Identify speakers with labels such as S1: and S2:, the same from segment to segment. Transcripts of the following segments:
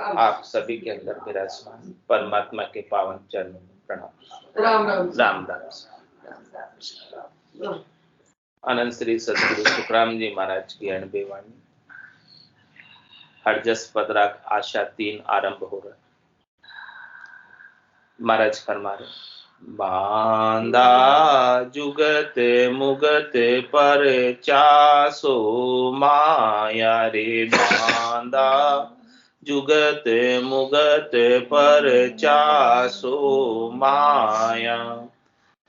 S1: आप सभी के अंदर विराजमान परमात्मा के पावन चरणों में प्रणाम।
S2: राम राम
S1: राम राम। अनंत श्री सदगुरु सुखराम जी महाराज की अणबे वाणी। हरजस पदराग आशा 3 आरंभ हो रहा। महाराज फरमा रहे, बांदा जुगत मुगत पर चासो माया रे बांदा जुगत मुगत पर चासो माया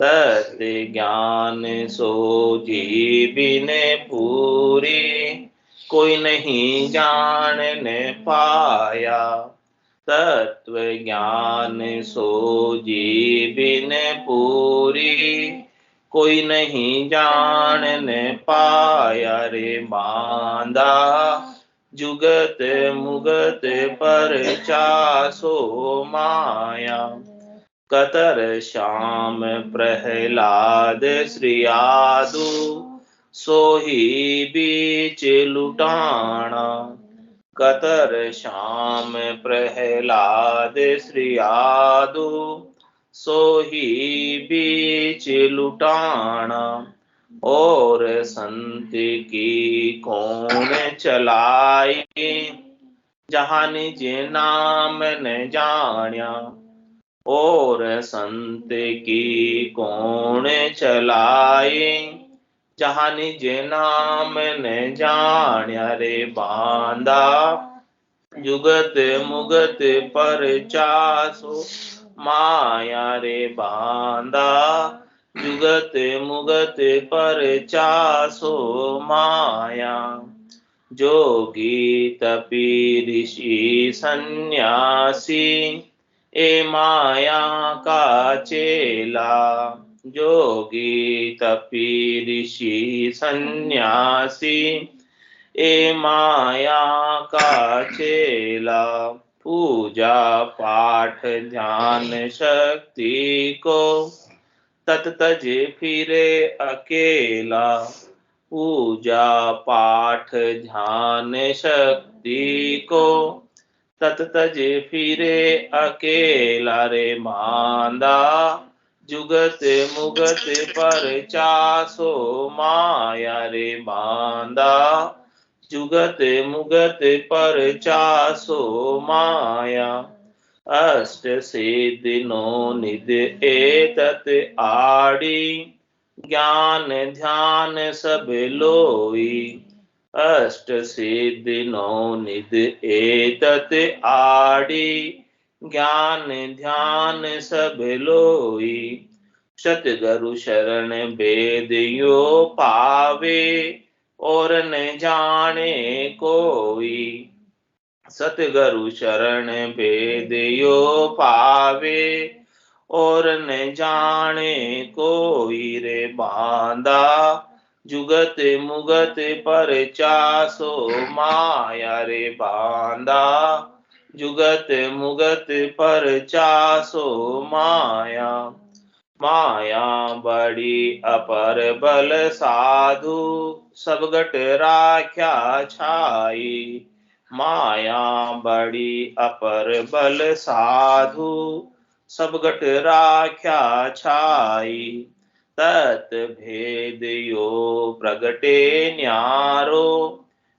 S1: तत् ज्ञान सो जीविन पूरी कोई नहीं जानने पाया तत्व ज्ञान सो जीविन पूरी कोई नहीं जानने पाया रे बांदा जुगत मुगत पर चासो माया कतर श्याम प्रहलाद श्रियादु सोही बीच लुटाना कतर श्याम प्रहलाद श्रियादु सोही बीच लुटाना और संत की कौन चलाई जहां निज नाम न जान्या और संत की कौन चलाए जहां निज नाम न जान्या रे बांदा जुगत मुगत पर चासो माया रे बांदा जुगत मुगत पर चासो माया जोगी तपी ऋषि सन्यासी ए माया का चेला जोगी तपी ऋषि सन्यासी ए माया का चेला पूजा पाठ ध्यान शक्ति को तत तजे फिरे अकेला पूजा पाठ ध्यान शक्ति को तत तजे फिरे अकेला रे बांदा जुगत मुगत पर चासो माया रे बांदा जुगत मुगत पर चासो माया अष्ट सिद्धिनो निध एतत आड़ी ज्ञान ध्यान सब लोई अष्ट सिद्धि नौ निध एतत आड़ी ज्ञान ध्यान सब लोई सतगुरु शरण वेद यो पावे और न जाने कोई सतगुरु शरण वेद यो पावे और न जाने कोई रे बांदा जुगत मुगत पर चासो माया रे बांदा जुगत मुगत पर चासो माया माया बड़ी अपर बल साधु सब गट राख्या छाई माया बड़ी अपर बल साधु सब गट राख्या छाई तत् भेद यो प्रगटे न्यारो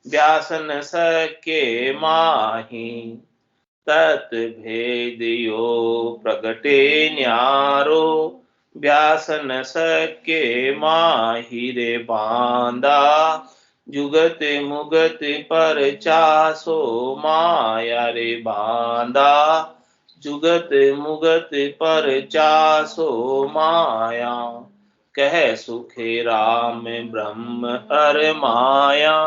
S1: व्यासन सके माही तत् भेद यो प्रगटे न्यारो व्यासन सके माही रे बांदा जुगत मुगत पर चासो माया रे बांदा जुगत मुगत पर चासो माया कह सुखे राम ब्रह्म अर माया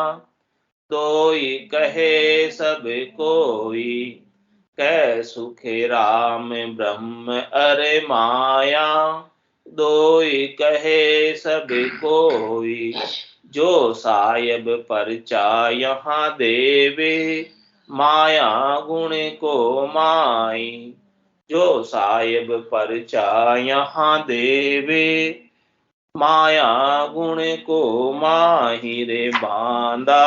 S1: दोई कहे सब कोई कह सुखे राम ब्रह्म अरे माया दोई कहे सब कोई जो साहिब परचा यहाँ देवे माया गुण को माई जो साहिब परचा यहाँ देवे माया गुण को माही रे बांदा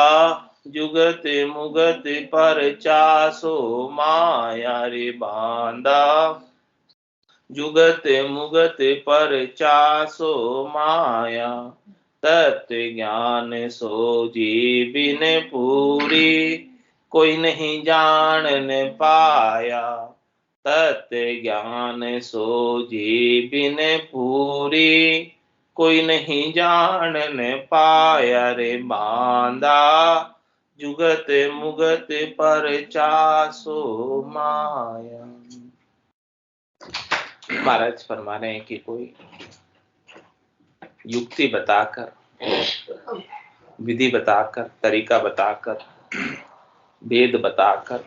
S1: जुगत मुगत पर चासो माया रे बांदा। जुगत मुगत पर चासो माया, तत्व ज्ञान सोजी बिन पूरी, कोई नहीं जान न पाया। तत्व ज्ञान सोजी बिन पूरी, कोई नहीं जान न पाया रे बांदा। जुगत मुगत पर चासो माया। महाराज फरमा रहे हैं कि कोई युक्ति बताकर, विधि बताकर, तरीका बताकर, वेद बताकर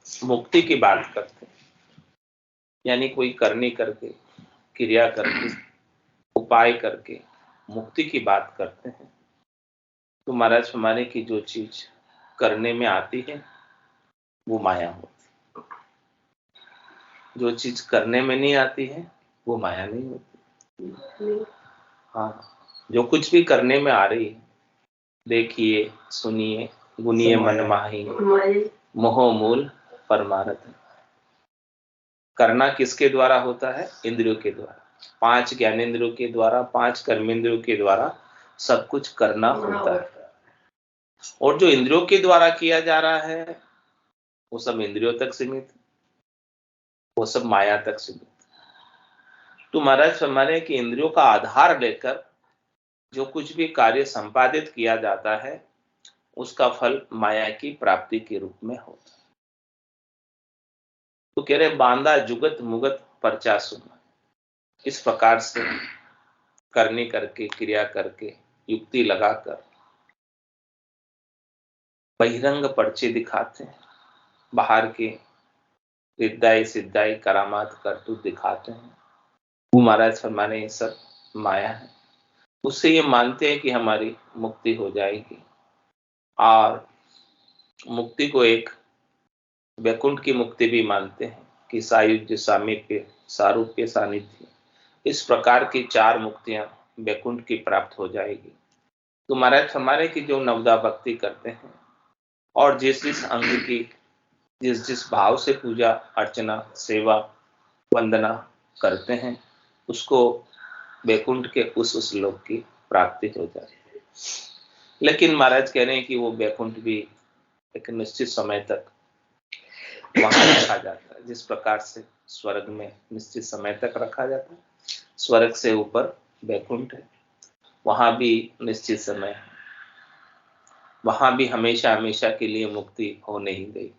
S1: मुक्ति की बात करते हैं, यानी कोई करनी करके, क्रिया करके, उपाय करके मुक्ति की बात करते हैं। तो महाराज फरमाने की जो चीज करने में आती है वो माया होती, जो चीज करने में नहीं आती है वो माया नहीं होती। हाँ, जो कुछ भी करने में आ रही है, देखिए सुनिए गुनिए मन माही, मोह मूल परमारथ। करना किसके द्वारा होता है? इंद्रियों के द्वारा, 5 ज्ञानेंद्रियों के द्वारा, 5 कर्मेंद्रियों के द्वारा सब कुछ करना होता है। और जो इंद्रियों के द्वारा किया जा रहा है वो सब इंद्रियों तक सीमित, वो सब माया तक सीमित। तो महाराज फरमाने कि इंद्रियों का आधार लेकर जो कुछ भी कार्य संपादित किया जाता है उसका फल माया की प्राप्ति के रूप में होता है। तो कह रहे बांदा जुगत मुगत परचासु, इस प्रकार से करने करके, क्रिया करके, युक्ति लगाकर बहिरंग पर्चे दिखाते हैं, बाहर के रिद्धाई सिद्धाई करामात करतूत दिखाते हैं। वो महाराज फरमाने ये सब माया है। उससे ये मानते हैं कि हमारी मुक्ति हो जाएगी, और मुक्ति को एक वैकुंठ की मुक्ति भी मानते हैं कि सायुज्य, सामीप्य, सारूप्य, सानिध्य, इस प्रकार की 4 मुक्तियां वैकुंठ की प्राप्त हो जाएगी। तो महाराज हमारे की जो नवदा भक्ति करते हैं और जिस जिस अंग की जिस जिस भाव से पूजा अर्चना सेवा वंदना करते हैं उसको वैकुंठ के उस लोक की प्राप्ति हो जाए। लेकिन महाराज कह रहे हैं कि वो वैकुंठ भी एक निश्चित समय तक वहां रखा जाता है, जिस प्रकार से स्वर्ग में निश्चित समय तक रखा जाता है। स्वर्ग से ऊपर वैकुंठ है, वहां भी निश्चित समय है, वहां भी हमेशा हमेशा के लिए मुक्ति हो नहीं गई।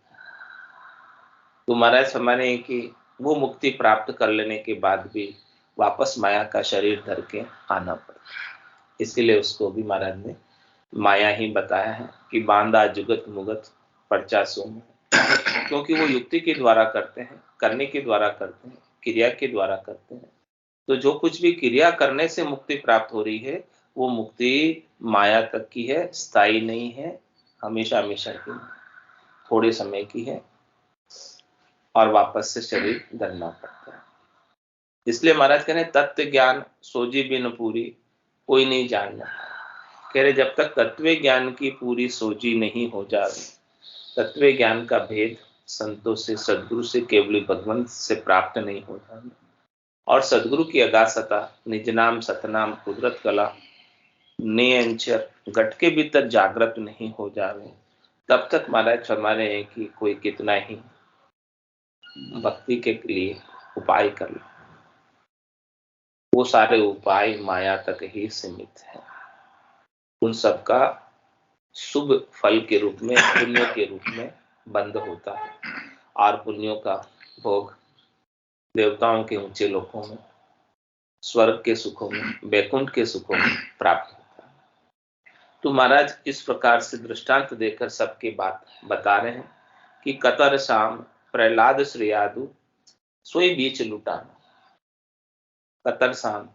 S1: तो महाराज हमारे कि वो मुक्ति प्राप्त कर लेने के बाद भी वापस माया का शरीर धर के आना पड़ता, इसीलिए उसको भी महाराज ने माया ही बताया है कि बांदा जुगत मुगत परचासो में, क्योंकि वो युक्ति के द्वारा करते हैं, करने के द्वारा करते हैं, क्रिया के द्वारा करते हैं। तो जो कुछ भी क्रिया करने से मुक्ति प्राप्त हो रही है वो मुक्ति माया तक की है, स्थायी नहीं है, हमेशा हमेशा की नहीं, थोड़े समय की है और वापस से शरीर धरना पड़ता है। इसलिए महाराज कह रहे तत्व ज्ञान सोजी बिन पूरी, कोई नहीं जानना। कह रहे जब तक तत्व ज्ञान की पूरी सोजी नहीं हो जा रही, तत्व ज्ञान का भेद संतों से, सदगुरु से, केवली भगवंत से प्राप्त नहीं हो जाना, और सदगुरु की अगासता, निज नाम सतनाम कुदरत कला ने अंचर घट के भीतर जागृत नहीं हो जावे, तब तक महाराज फरमा रहे हैं कि कोई कितना ही भक्ति के लिए उपाय कर ले, वो सारे उपाय माया तक ही सीमित है। उन सब का शुभ फल के रूप में, पुण्य के रूप में बंद होता है, और पुण्यों का भोग देवताओं के ऊंचे लोकों में, स्वर्ग के सुखों में, वैकुंठ के सुखों में प्राप्त होता है। तो महाराज इस प्रकार से दृष्टांत देकर सबके बात बता रहे हैं कि कतर शाम प्रहलाद श्रेयादु सोई बीच लुटाना। कतर शाम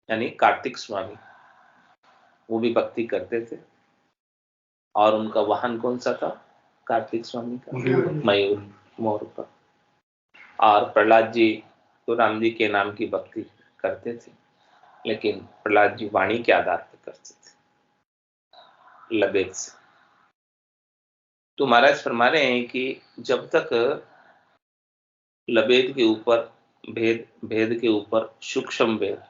S1: यानी कार्तिक स्वामी, वो भी भक्ति करते थे, और उनका वाहन कौन सा था? कार्तिक स्वामी का मयूर, मोर का। और प्रहलाद जी तो राम जी के नाम की भक्ति करते थे, लेकिन प्रहलाद जी वाणी के आधार पर करते थे, लबेद से। तो महाराज फरमा रहे हैं कि जब तक लबेद के ऊपर भेद, भेद के ऊपर सूक्ष्म भेद,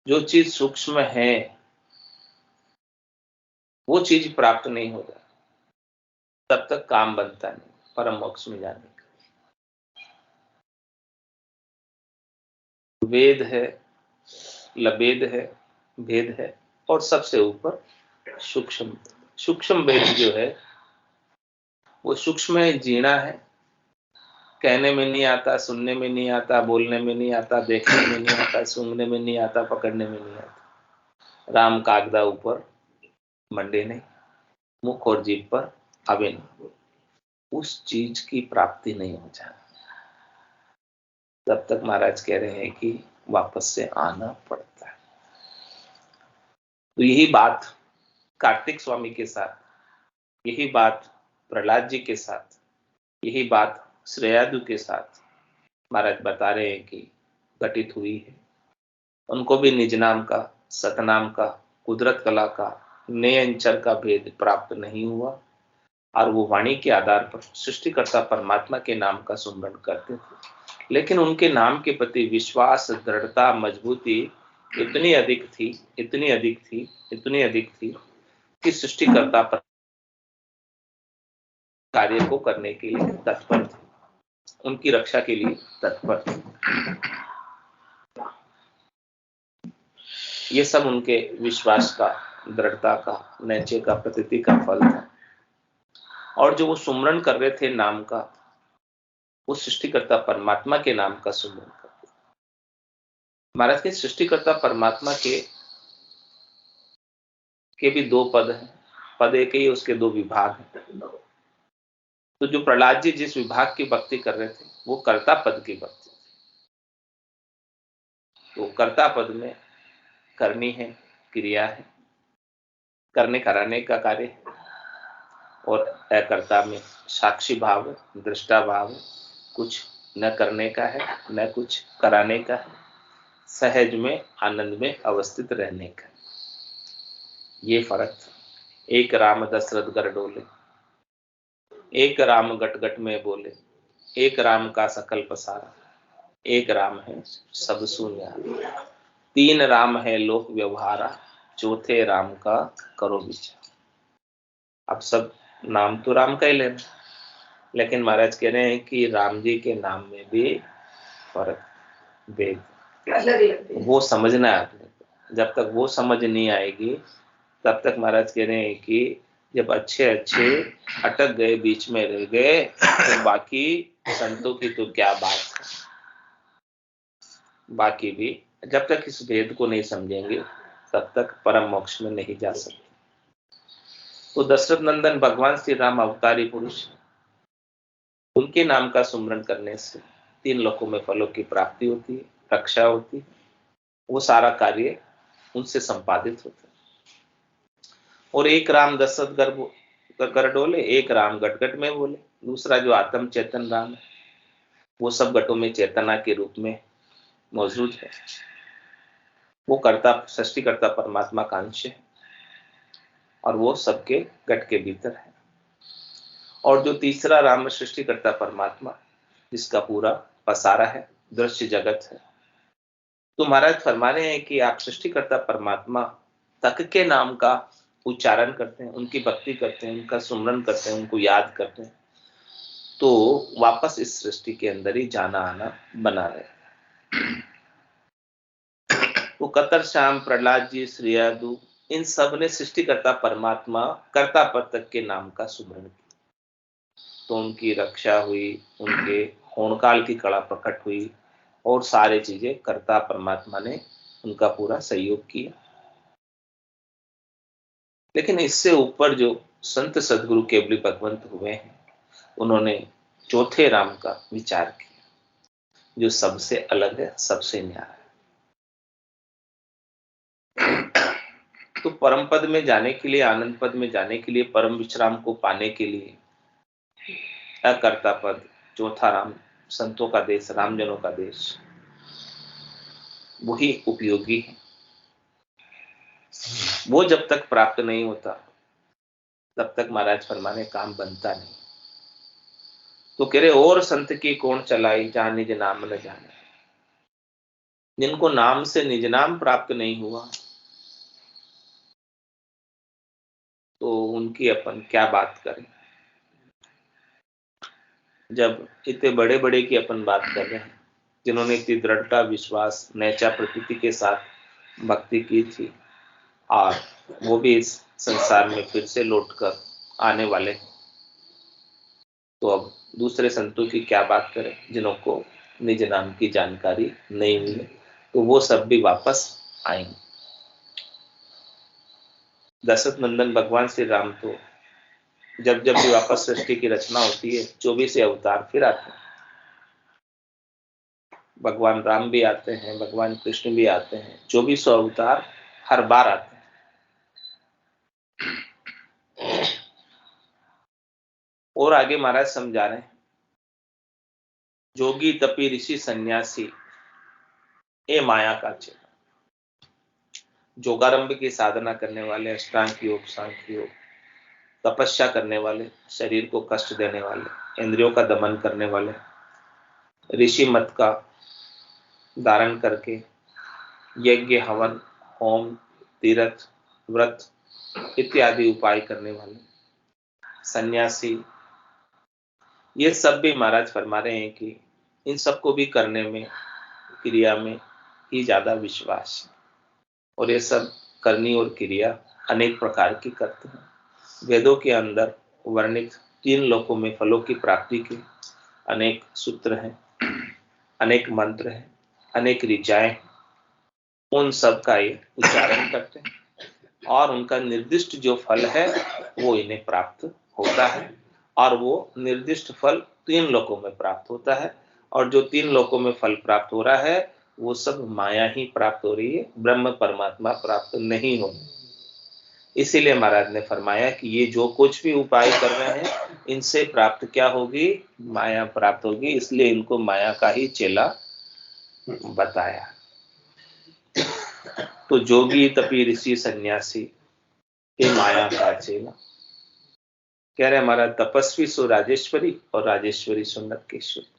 S1: जो चीज सूक्ष्म है वो चीज प्राप्त नहीं हो जाती, तब तक काम बनता नहीं परम मोक्ष में जाने का। वेद है, लबेद है, भेद है, और सबसे ऊपर सूक्ष्म। सूक्ष्म भेद जो है वो सूक्ष्म है, जीना है, कहने में नहीं आता, सुनने में नहीं आता, बोलने में नहीं आता, देखने में नहीं आता, सूंघने में नहीं आता, पकड़ने में नहीं आता। राम कागदा ऊपर मंडे नहीं, मुख और जीभ पर आवे नहीं, उस चीज की प्राप्ति नहीं हो जाती, तब तक महाराज कह रहे हैं कि वापस से आना पड़ता है। तो यही बात कार्तिक स्वामी के साथ, यही बात प्रहलाद जी के साथ, यही बात श्रेयादु के साथ महाराज बता रहे हैं कि घटित हुई है। उनको भी निज नाम का, सतनाम का, कुदरत कला का, नयंचर का भेद प्राप्त नहीं हुआ, और वो वाणी के आधार पर सृष्टिकर्ता परमात्मा के नाम का सुमरण करते थे। लेकिन उनके नाम के प्रति विश्वास, दृढ़ता, मजबूती इतनी अधिक थी, इतनी अधिक थी, इतनी अधिक थी कि सृष्टिकर्ता पर कार्य को करने के लिए तत्पर थे, उनकी रक्षा के लिए तत्पर थे। ये सब उनके विश्वास का, दृढ़ता का, नैचे का, प्रतीति का फल था। और जो वो सुमरण कर रहे थे नाम का, वो सृष्टिकर्ता परमात्मा के नाम का सुमरण करते। महाराज के सृष्टिकर्ता परमात्मा के भी दो पद हैं, पद एक ही, उसके दो विभाग हैं। तो जो प्रहलाद जी जिस विभाग की भक्ति कर रहे थे वो कर्ता पद की भक्ति। तो कर्ता पद में करनी है, क्रिया है, करने कराने का कार्य है, और अकर्ता में साक्षी भाव, दृष्टा भाव, कुछ न करने का है, न कुछ कराने का है, सहज में, आनंद में अवस्थित रहने का। ये फर्क था। एक राम दशरथ गर डोले, एक राम गट गट में बोले, एक राम का सकल पसारा, एक राम है सब सुन्यारा, तीन राम है लोक व्यवहारा, चौथे राम का करो विचार। अब सब नाम तो राम का ही लेना, लेकिन महाराज कह रहे हैं कि राम जी के नाम में भी फर्क, भेद, वो समझना है आपने। जब तक वो समझ नहीं आएगी तब तक महाराज कह रहे हैं कि जब अच्छे अच्छे अटक गए, बीच में रह गए, तो बाकी संतों की तो क्या बात है। बाकी भी जब तक इस भेद को नहीं समझेंगे तब तक परम मोक्ष में नहीं जा सकते। तो दशरथ नंदन भगवान श्री राम अवतारी पुरुष, उनके नाम का सुमरण करने से तीन लोकों में फलों की प्राप्ति होती है, रक्षा होती है, वो सारा कार्य उनसे संपादित होता है। और एक राम दशरथ कर डोले, एक राम गट गट में बोले। दूसरा जो आत्म चेतन राम है वो सब गटों में चेतना के रूप में मौजूद है, वो कर्ता, सृष्टिकर्ता परमात्मा का अंश है, और वो सबके गट के भीतर है। और जो तीसरा राम सृष्टिकर्ता परमात्मा, जिसका पूरा पसारा है, दृश्य जगत है। तो महाराज फरमा रहे हैं कि आप सृष्टिकर्ता परमात्मा तक के नाम का उच्चारण करते हैं, उनकी भक्ति करते हैं, उनका सुमरण करते हैं, उनको याद करते हैं, तो वापस इस सृष्टि के अंदर ही जाना आना बना रहे। वो कतर श्याम, प्रहलाद जी, श्रेयादु, इन सब ने सृष्टिकर्ता परमात्मा कर्ता पद तक के नाम का सुमरण किया, तो उनकी रक्षा हुई, उनके होनकाल की कला प्रकट हुई, और सारी चीजें कर्ता परमात्मा ने उनका पूरा सहयोग किया। लेकिन इससे ऊपर जो संत सदगुरु केवली भगवंत हुए हैं, उन्होंने चौथे राम का विचार किया, जो सबसे अलग है, सबसे न्यारा है। तो परम पद में जाने के लिए, आनंद पद में जाने के लिए, परम विश्राम को पाने के लिए अकर्ता पद, चौथा राम, संतों का देश, रामजनों का देश, वही उपयोगी है। वो जब तक प्राप्त नहीं होता तब तक महाराज फरमाने काम बनता नहीं। तो कह रहे और संत की कौन चलाई जहां निज नाम न जाने। जिनको नाम से निज नाम प्राप्त नहीं हुआ तो उनकी अपन क्या बात करें। जब इतने बड़े बड़े की अपन बात कर रहे हैं जिन्होंने इतनी दृढ़ता विश्वास नैचा प्रतीति के साथ भक्ति की थी और वो भी इस संसार में फिर से लौटकर आने वाले हैं, तो अब दूसरे संतों की क्या बात करें जिनको निज नाम की जानकारी नहीं मिले, तो वो सब भी वापस आएंगे। दशरथ नंदन भगवान श्री राम तो जब जब भी वापस सृष्टि की रचना होती है 24 अवतार फिर आते हैं। भगवान राम भी आते हैं, भगवान कृष्ण भी आते हैं, 24 अवतार हर बार आते हैं। और आगे महाराज समझा रहे हैं, जोगी तपी ऋषि सन्यासी ए माया का चेला। जोगारंभ की साधना करने वाले, अष्टांग योग, सांख्य योग, तपस्या करने वाले, शरीर को कष्ट देने वाले, इंद्रियों का दमन करने वाले, ऋषि मत का धारण करके यज्ञ, हवन, होम, तीर्थ, व्रत इत्यादि उपाय करने वाले सन्यासी, ये सब भी महाराज फरमा रहे हैं कि इन सबको भी करने में, क्रिया में ही ज्यादा विश्वास है। और ये सब करनी और क्रिया अनेक प्रकार की करते हैं। वेदों के अंदर वर्णित 3 लोकों में फलों की प्राप्ति के अनेक सूत्र हैं, अनेक मंत्र हैं, अनेक ऋचाएं, उन सब का ये उच्चारण करते हैं और उनका निर्दिष्ट जो फल है वो इन्हें प्राप्त होता है। और वो निर्दिष्ट फल 3 लोकों में प्राप्त होता है। और जो 3 लोकों में फल प्राप्त हो रहा है वो सब माया ही प्राप्त हो रही है, ब्रह्म परमात्मा प्राप्त नहीं हो। इसीलिए महाराज ने फरमाया कि ये जो कुछ भी उपाय कर रहे हैं इनसे प्राप्त क्या होगी, माया प्राप्त होगी। इसलिए इनको माया का ही चेला बताया। तो जोगी तपी ऋषि सन्यासी ये माया का चेला। कह रहे हमारा तपस्वी सो राजेश्वरी और राजेश्वरी सो नरकेश्वरी।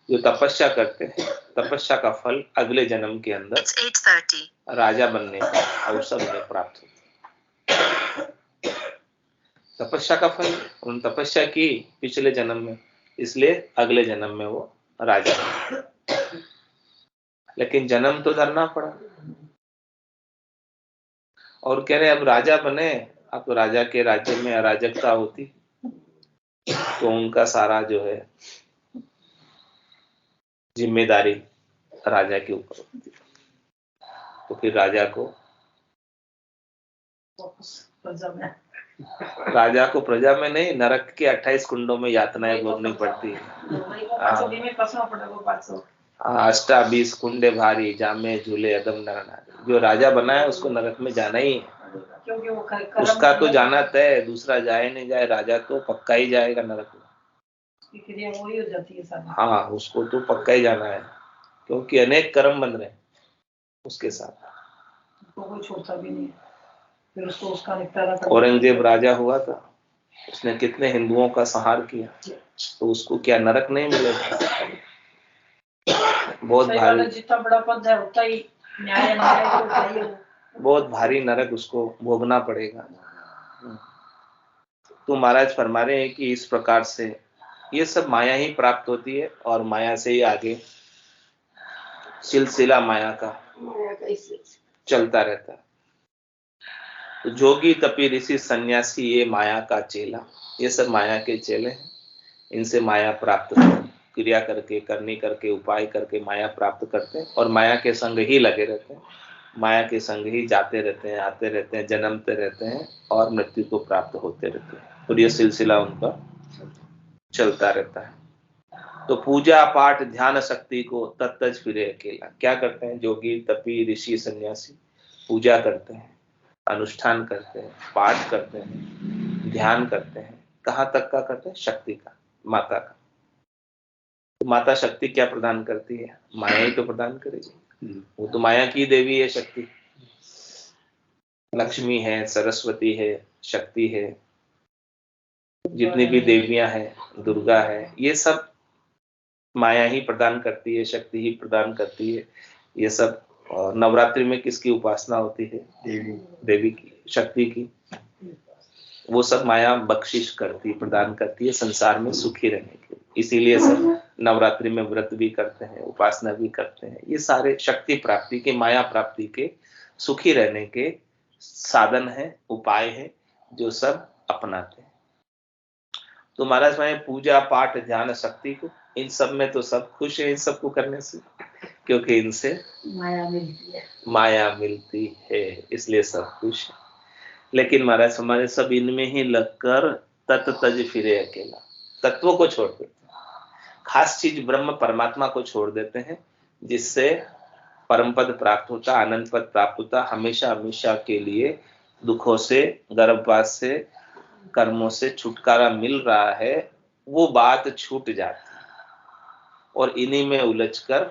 S1: जो तपस्या करते हैं, तपस्या का फल अगले जन्म के अंदर राजा बनने का अवसर उन्हें प्राप्त होता है। तपस्या का फल उन तपस्या की पिछले जन्म में, इसलिए अगले जन्म में वो राजा बने। लेकिन जन्म तो धरना पड़ा। और कह रहे अब राजा बने, अब तो राजा के राज्य में अराजकता होती तो उनका सारा जो है जिम्मेदारी राजा के ऊपर होती। तो फिर राजा को प्रजा में नहीं, नरक के 28 कुंडों में यातनाएं भोगनी पड़ती है। 28 कुंडे भारी जामे झूले अदम नर नारी। जो राजा बना है उसको नरक में जाना ही है, क्योंकि वो उसका तो जाना तय, दूसरा जाए नहीं जाए, राजा तो पक्का ही जाएगा नरक में। वही हो जाती है सारी। हाँ, उसको तो पक्का ही जाना है क्योंकि अनेक कर्म बन रहे हैं उसके साथ, उसको कोई छोड़ता भी नहीं है। फिर उसको उसका निपटारा करना। औरंगजेब राजा हुआ था, उसने कितने हिंदुओं का संहार किया, तो उसको क्या नरक नहीं मिलेगा? बहुत भारी, जितना बड़ा पद है उतना ही न्याय बहुत भारी नरक उसको भोगना पड़ेगा। तो महाराज फरमा रहे हैं कि इस प्रकार से ये सब माया ही प्राप्त होती है और माया से ही आगे सिलसिला माया का चलता रहता है। तो जोगी तपी ऋषि सन्यासी ये माया का चेला, ये सब माया के चेले हैं। इनसे माया प्राप्त क्रिया करके, करनी करके, उपाय करके माया प्राप्त करते हैं और माया के संग ही लगे रहते हैं, माया के संग ही जाते रहते हैं, आते रहते हैं, जन्मते रहते हैं और मृत्यु को प्राप्त होते रहते हैं। और ये सिलसिला उनका चलता रहता है। तो पूजा पाठ ध्यान शक्ति को तत्तज फिरे अकेला। क्या करते हैं जोगी तपी ऋषि सन्यासी? पूजा करते हैं, अनुष्ठान करते हैं, पाठ करते हैं, ध्यान करते हैं। कहाँ तक का करते हैं? शक्ति का, माता का। तो माता शक्ति क्या प्रदान करती है? माया ही तो प्रदान करेगी। वो तो माया की देवी है शक्ति, लक्ष्मी है, सरस्वती है, शक्ति है। जितनी भी देवियां हैं, दुर्गा है, ये सब माया ही प्रदान करती है, शक्ति ही प्रदान करती है। ये सब नवरात्रि में किसकी उपासना होती है? देवी की, शक्ति की। वो सब माया बख्शिश करती है, प्रदान करती है संसार में सुखी रहने के लिए। इसीलिए सब नवरात्रि में व्रत भी करते हैं, उपासना भी करते हैं। ये सारे शक्ति प्राप्ति के, माया प्राप्ति के, सुखी रहने के साधन है, उपाय है, जो सब अपनाते हैं। तो महाराज मैं पूजा पाठ ध्यान शक्ति को, इन सब में तो सब खुश है, इन सबको करने से, क्योंकि इनसे माया मिलती है, इसलिए सब खुश है। लेकिन महाराज हमारे सब इनमें ही लगकर तत तज फिरे अकेला, तत्वों को छोड़ देते हैं, खास चीज ब्रह्म परमात्मा को छोड़ देते हैं, जिससे परम पद प्राप्त होता, आनंद पद प्राप्त होता, हमेशा हमेशा के लिए दुखों से, गर्भवास से, कर्मों से छुटकारा मिल रहा है, वो बात छूट जाती है और इन्हीं में उलझकर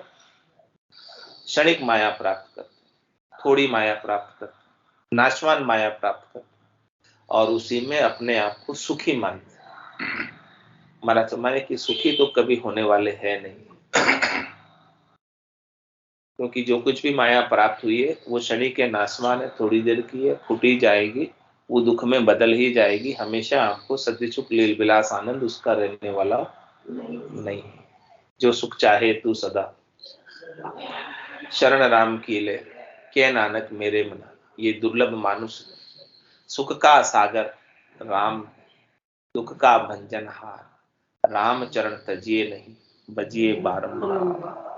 S1: क्षणिक माया प्राप्त करते, थोड़ी माया प्राप्त करते, नाशवान माया प्राप्त करते और उसी में अपने आप को सुखी मानते। हमारा माने कि सुखी तो कभी होने वाले है नहीं, क्योंकि जो कुछ भी माया प्राप्त हुई है वो क्षणिक है, नाशवान है, थोड़ी देर की है, फूटी जाएगी, वो दुख में बदल ही जाएगी। हमेशा आपको सत्य सुख लील विलास आनंद उसका रहने वाला नहीं है। जो सुख चाहे तू सदा शरण राम की ले, के नानक मेरे मना। ये दुर्लभ मानुष सुख का सागर राम, दुख का भंजन हार, राम चरण तजिए नहीं, बजिए बारंबार।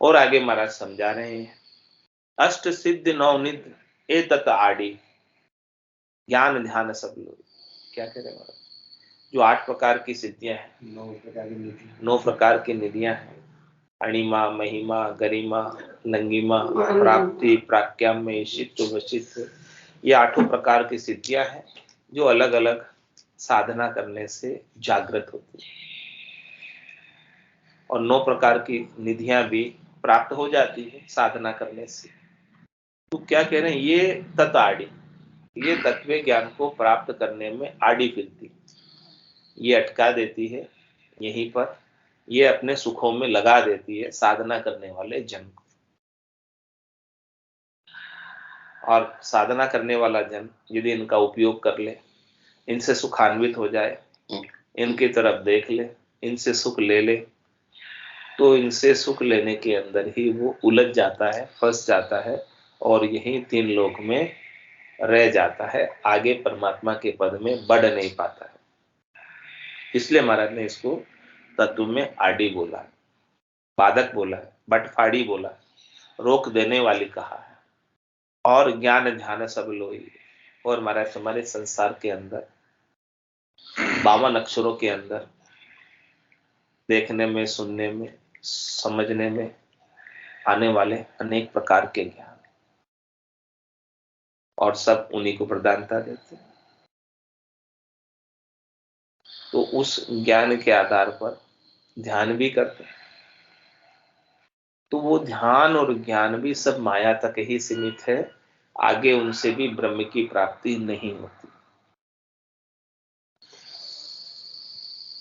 S1: और आगे महाराज समझा रहे हैं, अष्ट सिद्ध नवनिध ए तत आड़ी, ज्ञान ध्यान सब लोग। क्या कह रहे महाराज? जो 8 प्रकार की सिद्धियां हैं, 9 प्रकार की निधियां हैं, अणिमा, महिमा, गरिमा, लंगिमा, प्राप्ति, प्राक्याम्य, ईशित्व, वशित्व, ये 8 प्रकार की सिद्धियां हैं जो अलग अलग साधना करने से जागृत होती है। और 9 प्रकार की निधियां भी प्राप्त हो जाती है साधना करने से। तो क्या कह रहे हैं, ये तत् आड़ी, ये तत्व ज्ञान को प्राप्त करने में आड़ी फिरती, ये अटका देती है यहीं पर, ये अपने सुखों में लगा देती है साधना करने वाले जन को। और साधना करने वाला जन यदि इनका उपयोग कर ले, इनसे सुखान्वित हो जाए, इनकी तरफ देख ले, इनसे सुख ले ले, तो इनसे सुख लेने के अंदर ही वो उलझ जाता है, फंस जाता है और यही 3 लोक में रह जाता है, आगे परमात्मा के पद में बढ़ नहीं पाता है। इसलिए महाराज ने इसको तत्व में आड़ी बोला है, बाधक बोला है, बटफाड़ी बोला है, रोक देने वाली कहा है। और ज्ञान ध्यान सब लोई। और महाराज हमारे संसार के अंदर 52 अक्षरों के अंदर देखने में, सुनने में, समझने में आने वाले अनेक प्रकार के ज्ञान, और सब उन्हीं को प्रधानता देते हैं। तो उस ज्ञान के आधार पर ध्यान भी करते हैं, तो वो ध्यान और ज्ञान भी सब माया तक ही सीमित है, आगे उनसे भी ब्रह्म की प्राप्ति नहीं होती।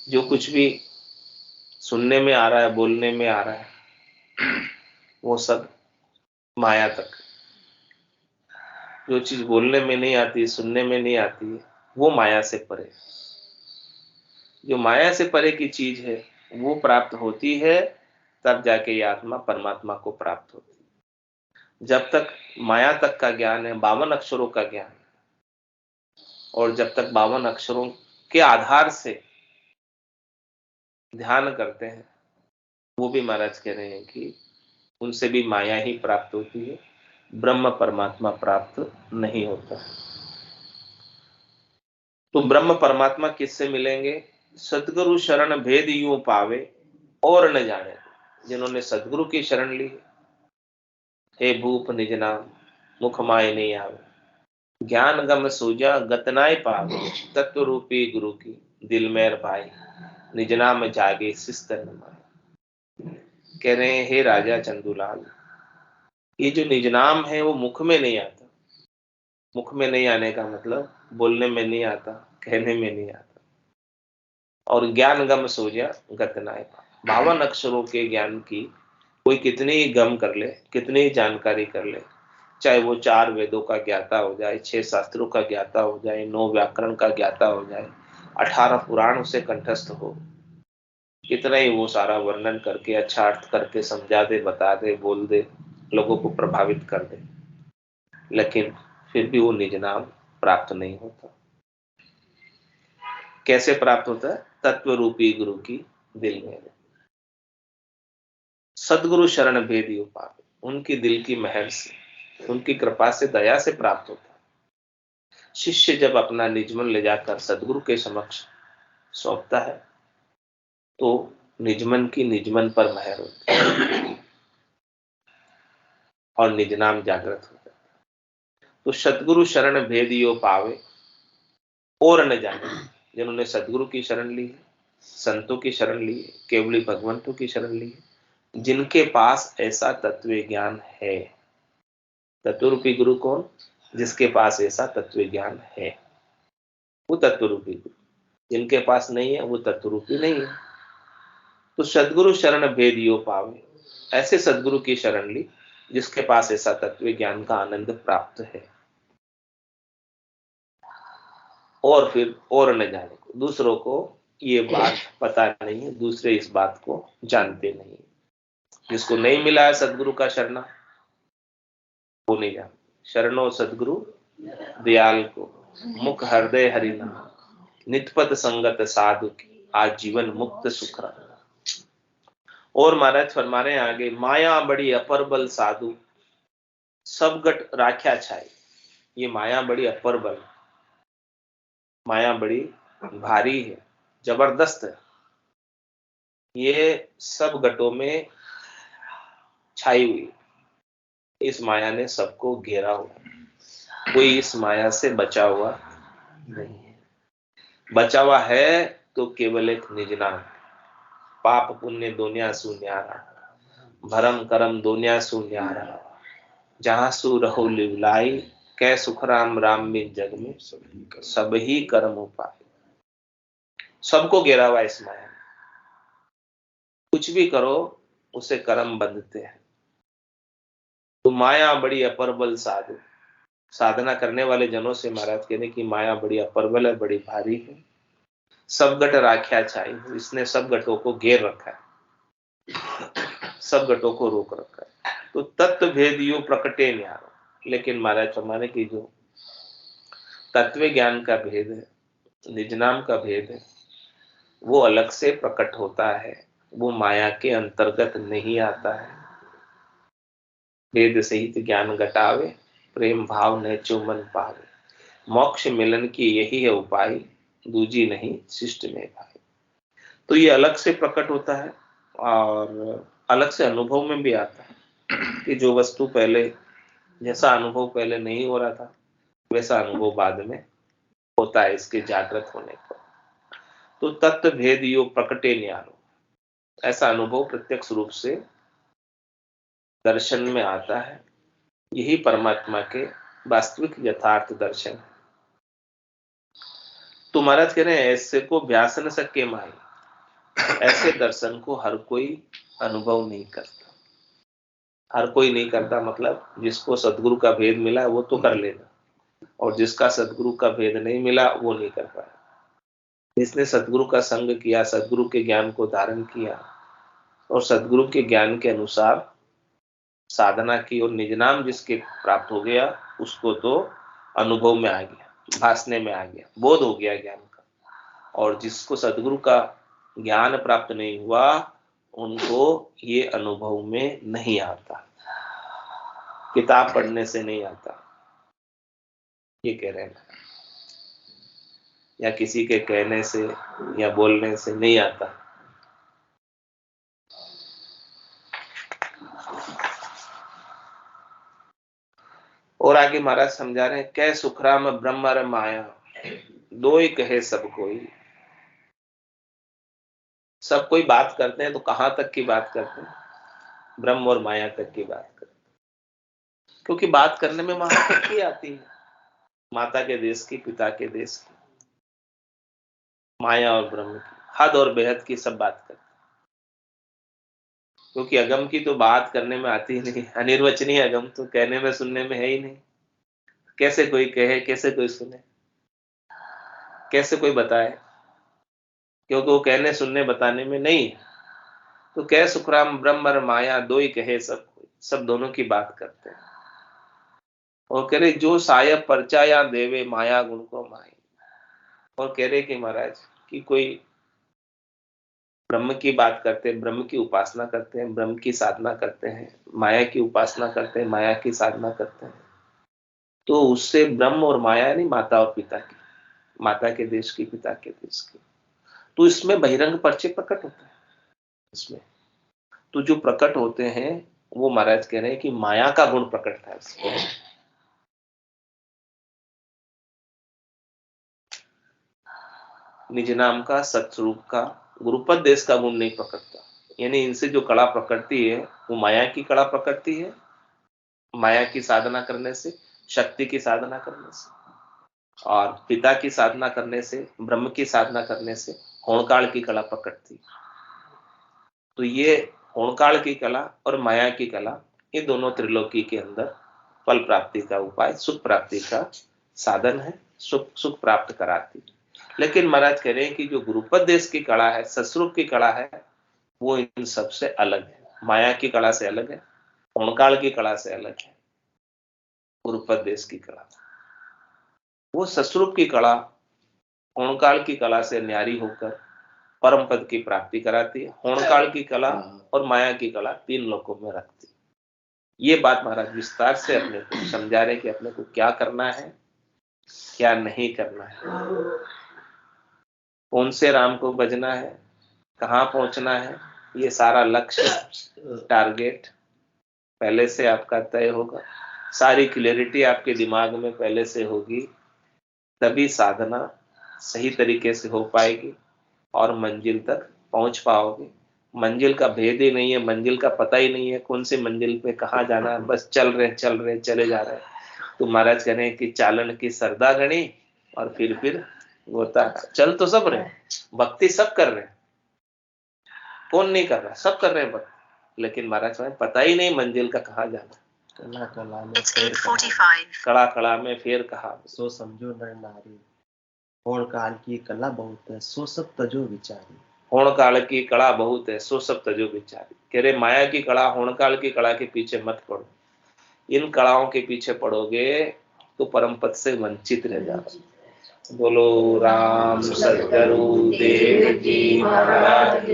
S1: जो कुछ भी सुनने में आ रहा है, बोलने में आ रहा है, वो सब माया तक। जो चीज बोलने में नहीं आती, सुनने में नहीं आती, वो माया से परे। जो माया से परे की चीज है वो प्राप्त होती है, तब जाके ये आत्मा परमात्मा को प्राप्त होती है। जब तक माया तक का ज्ञान है, 52 अक्षरों का ज्ञान, और जब तक 52 अक्षरों के आधार से ध्यान करते हैं, वो भी महाराज कह रहे हैं कि उनसे भी माया ही प्राप्त होती है, ब्रह्म परमात्मा प्राप्त नहीं होता है। तो ब्रह्म परमात्मा किससे मिलेंगे? सदगुरु शरण भेद यूं पावे और न जाने। जिन्होंने सदगुरु की शरण ली, हे भूप निज नाम मुख माय नहीं आवे, ज्ञान गम सूजा गतनाय पावे, तत्व रूपी गुरु की दिल मेर भाई, निज नाम जागे शिस्त न माए। कह रहे हैं, हे राजा चंदूलाल, ये जो निज नाम है वो मुख में नहीं आता। मुख में नहीं आने का मतलब बोलने में नहीं आता, कहने में नहीं आता, और ज्ञान गम सोजा गत नाय पावे। 52 अक्षरों के ज्ञान की कोई कितनी ही गम कर ले, कितनी ही जानकारी कर ले, चाहे वो 4 वेदों का ज्ञाता हो जाए, 6 शास्त्रों का ज्ञाता हो जाए, 9 व्याकरण का ज्ञाता हो जाए, 18 पुराण उसे कंठस्थ हो, कितना ही वो सारा वर्णन करके अच्छा अर्थ करके समझा दे, बता दे, बोल दे, लोगों को प्रभावित कर दे, लेकिन फिर भी वो निज नाम प्राप्त नहीं होता। कैसे प्राप्त होता है? तत्व रूपी गुरु की दिल में, सदगुरु शरण भेदियो पावे, उनकी दिल की महर से, उनकी कृपा से, दया से प्राप्त होता है। शिष्य जब अपना निजमन ले जाकर सदगुरु के समक्ष सौंपता है तो निजमन की निजमन पर महर होती है और निज नाम जागृत हो जाता है। तो सदगुरु शरण भेदियो पावे और न जाने, जिन्होंने सदगुरु की शरण ली है, संतों की शरण ली है, केवली भगवंतों की शरण ली है, जिनके पास ऐसा तत्व ज्ञान है। तत्व रूपी गुरु कौन? जिसके पास ऐसा तत्व ज्ञान है, वो तत्व रूपी गुरु। जिनके पास नहीं है वो तत्व रूपी नहीं है। तो सदगुरु शरण भेदियो पावे, ऐसे सदगुरु की शरण ली जिसके पास ऐसा तत्व ज्ञान का आनंद प्राप्त है। और फिर और न जाने को, दूसरों को ये बात पता नहीं है, दूसरे इस बात को जानते नहीं। जिसको नहीं मिला है सदगुरु का शरणा, वो नहीं जानता। शरणो सदगुरु दयाल को, मुख हृदय हरि नाम, नितपत संगत साधु की, आज जीवन मुक्त सुख रहा। और महाराज फरमा रहे हैं आगे, माया बड़ी अपर बल साधु सब गट राख्या छाई। ये माया बड़ी अपर बल, माया बड़ी भारी है, जबरदस्त है, ये सब गटों में छाई हुई। इस माया ने सबको घेरा हुआ, कोई इस माया से बचा हुआ नहीं है। बचा हुआ है तो केवल एक निज नाम, पाप पुण्य दुनिया सु न्यारा, भरम करम दुनिया सु न्यारा, जहां सु रहो लिवलाई, कै सुख राम राम में जग में सब ही कर्म उपाय। सबको घेरा हुआ इस माया, कुछ भी करो उसे कर्म बंधते हैं। तो माया बड़ी अपरबल साधु, साधना करने वाले जनों से महाराज कहने की माया बड़ी अपरबल है, बड़ी भारी है। सब गट राख्या छाई, इसने सब गटों को घेर रखा है, सब गटों को रोक रखा है। तो तत्व भेद यो प्रकटे न्यारो, लेकिन महाराज फरमाने की जो तत्व ज्ञान का भेद है, निज नाम का भेद है, वो अलग से प्रकट होता है, वो माया के अंतर्गत नहीं आता है। वेद सहित ज्ञान घटावे, प्रेम भाव नेचो मन पावे, मोक्ष मिलन की यही है उपाय, दूजी नहीं शिष्ट में भाई। तो ये अलग से प्रकट होता है और अलग से अनुभव में भी आता है कि जो वस्तु पहले, जैसा अनुभव पहले नहीं हो रहा था वैसा अनुभव बाद में होता है इसके जागृत होने पर। तो तत्व भेद यो प्रकटे न्यारो, ऐसा अनुभव प्रत्यक्ष रूप से दर्शन में आता है। यही परमात्मा के वास्तविक यथार्थ दर्शन है। तो महाराज कह रहे हैं ऐसे को व्यास न सके माई, ऐसे दर्शन को हर कोई अनुभव नहीं करता। हर कोई नहीं करता मतलब जिसको सदगुरु का भेद मिला वो तो कर लेगा, और जिसका सदगुरु का भेद नहीं मिला वो नहीं कर पाया। जिसने सदगुरु का संग किया, सदगुरु के ज्ञान को धारण किया और सदगुरु के ज्ञान के अनुसार साधना की और निज नाम जिसके प्राप्त हो गया, उसको तो अनुभव में आ गया, भासने में आ गया, बोध हो गया ज्ञान का। और जिसको सदगुरु का ज्ञान प्राप्त नहीं हुआ उनको ये अनुभव में नहीं आता, किताब पढ़ने से नहीं आता, ये कह रहे हैं, या किसी के कहने से या बोलने से नहीं आता। और आगे महाराज समझा रहे हैं, कै सुखराम ब्रह्म माया, दो ही कहे सब कोई। सब कोई बात करते हैं तो कहां तक की बात करते हैं? ब्रह्म और माया तक की बात करते हैं, क्योंकि बात करने में माया तक की आती है, माता के देश की, पिता के देश की, माया और ब्रह्म की। हद और बेहद की सब बात करते, क्योंकि अगम की तो बात करने में आती ही नहीं, अनिर्वचनीय अगम तो कहने में सुनने में है ही नहीं। कैसे कोई कहे, कैसे कोई सुने, कैसे कोई बताए, क्योंकि वो कहने सुनने बताने में नहीं है। तो कह सुखराम ब्रह्म और माया दो ही कहे सब दोनों की बात करते हैं। और कह रहे जो सायब परचा या देवे माया गुण को माई। और कह रहे कि महाराज कि कोई ब्रह्म की बात करते हैं, ब्रह्म की उपासना करते हैं, ब्रह्म की साधना करते हैं, माया की उपासना करते हैं, माया की साधना करते हैं, तो उससे ब्रह्म और माया नहीं, माता और पिता की, माता के देश की, पिता के देश की, तो इसमें बहिरंग पर्चे प्रकट होते हैं। इसमें तो जो प्रकट होते हैं वो महाराज कह रहे हैं कि माया का गुण प्रकट था इसमें। निज नाम का, सत्स्वरूप का, गुरुपद देश का गुण नहीं प्रकटता। यानी इनसे जो कला प्रकटती है वो माया की कला प्रकटती है, माया की साधना करने से, शक्ति की साधना करने से, और पिता की साधना करने से, ब्रह्म की साधना करने से होणकाल की कला प्रकटती। तो ये होणकाल की कला और माया की कला, ये दोनों त्रिलोकी के अंदर फल प्राप्ति का उपाय, सुख प्राप्ति का साधन है, सुख प्राप्त कराती। लेकिन महाराज कह रहे हैं कि जो गुरुपद देश की कला है, सस्वरूप की कला है, वो इन सबसे अलग है, माया की कला से अलग है, होणकाल की कला से अलग है। गुरुपद देश की कला, वो सस्वरूप की कला होणकाल की कला से न्यारी होकर परम पद की प्राप्ति कराती है। होणकाल की कला और माया की कला तीन लोकों में रखती। ये बात महाराज विस्तार से अपने को समझा रहे कि अपने को क्या करना है, क्या नहीं करना है, कौन से राम को भजना है, कहाँ पहुंचना है, ये सारा लक्ष्य, टारगेट पहले से आपका तय होगा, सारी क्लैरिटी आपके दिमाग में पहले से होगी, तभी साधना सही तरीके से हो पाएगी और मंजिल तक पहुंच पाओगे। मंजिल का भेद ही नहीं है, मंजिल का पता ही नहीं है, कौन सी मंजिल पे कहाँ जाना है, बस चल रहे चले जा रहे हैं। तो महाराज कह रहे हैं कि चालन की सरदा गणी और फिर गोता। चल तो सब रहे, भक्ति सब कर रहे हैं, कौन नहीं कर रहा, सब कर रहे हैं भक्ति, लेकिन महाराज पता ही नहीं मंजिल का कहाँ जाना।
S2: कला कला में फेर कहा,
S1: कला कला में फेर कहा,
S2: सो समझो नर नारी, होणकाल की कला बहुत है, सो सब तजो विचारी।
S1: होणकाल की कला बहुत है, सो सब तजो विचारी। कह रहे माया की कला, होणकाल की कला के पीछे मत पड़ो, इन कलाओं के पीछे पड़ोगे तो परम पद से वंचित रह जाओगे। बोलो राम सतगुरु देव जी महाराज,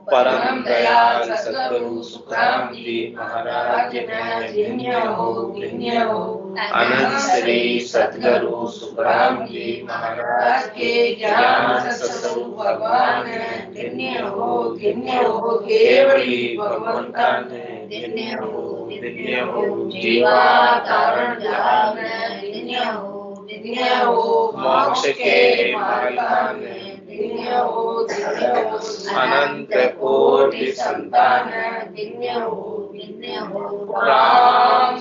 S1: परम दयाल सतगुरु सुखराम जी महाराज, अनंत श्री सतगुरु सुखराम जी महाराज के ज्ञान सतस्वरूप भगवान धन्य हो, केवली भगवंता ने धन्य हो, जीवा कारण ज्ञान धन्य हो, मोक्ष के मार्ग में धन्य हो, अनंत कोटि संतान धन्य हो, राम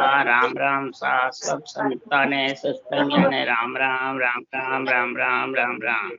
S1: राम
S3: राम सा सब संताने सस्तन्य राम राम राम राम राम राम राम राम राम।